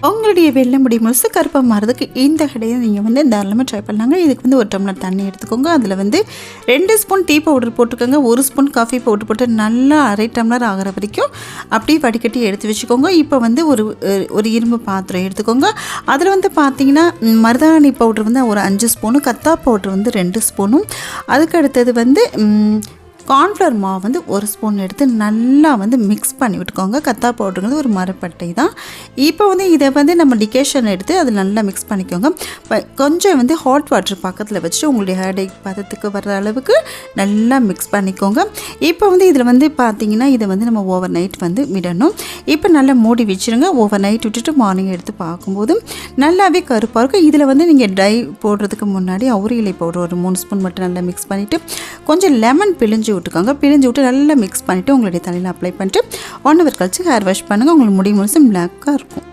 உங்களுடைய வெள்ளை முடி முழுசு கருப்பாக மாறதுக்கு இந்த கடையை நீங்கள் வந்து தாராளமாக ட்ரை பண்ணலாங்க. இதுக்கு வந்து ஒரு டம்ளர் தண்ணி எடுத்துக்கோங்க. அதில் வந்து 2 ஸ்பூன் டீ பவுடர் போட்டுக்கோங்க. 1 ஸ்பூன் காஃபி பவுடர் போட்டு நல்லா அரை டம்ளர் ஆகிற வரைக்கும் அப்படியே வடிகட்டி எடுத்து வச்சுக்கோங்க. இப்போ வந்து ஒரு இரும்பு பாத்திரம் எடுத்துக்கோங்க. அதில் வந்து பார்த்தீங்கன்னா மருதாணி பவுடர் வந்து ஒரு 5 ஸ்பூனும், கத்தா பவுடர் வந்து 2 ஸ்பூனும், அதுக்கு அடுத்தது வந்து கார்ன்ஃப்ளவர் மாவு வந்து 1 ஸ்பூன் எடுத்து நல்லா வந்து மிக்ஸ் பண்ணி விட்டுக்கோங்க. கத்தா பவுடருங்கிறது ஒரு மரப்பட்டை தான். இப்போ வந்து இதை வந்து நம்ம டிகேஷன் எடுத்து அது நல்லா மிக்ஸ் பண்ணிக்கோங்க. கொஞ்சம் வந்து ஹாட் வாட்டர் பக்கத்தில் வச்சுட்டு உங்களுடைய ஹேர் டை பதத்துக்கு வர்ற அளவுக்கு நல்லா மிக்ஸ் பண்ணிக்கோங்க. இப்போ வந்து இதில் வந்து பார்த்திங்கன்னா இதை வந்து நம்ம ஓவர் நைட் வந்து விடணும். இப்போ நல்லா மூடி வச்சுருங்க. ஓவர் நைட் விட்டுட்டு மார்னிங் எடுத்து பார்க்கும்போது நல்லாவே கருப்பாக இருக்கும். இதில் வந்து நீங்கள் டை போடுறதுக்கு முன்னாடி அவுரி இலை பவுடர் ஒரு 3 ஸ்பூன் மட்டும் நல்லா மிக்ஸ் பண்ணிவிட்டு கொஞ்சம் லெமன் பிழிஞ்சு விட்டுக்கோங்க. பிழிஞ்சு விட்டு நல்லா மிக்ஸ் பண்ணிவிட்டு உங்களுடைய தலையில் அப்ளை பண்ணிட்டு 1 ஹவர் கழிச்சு ஹேர் வாஷ் பண்ணுங்கள். உங்களுக்கு முடி முழுசும் பிளாக்காக இருக்கும்.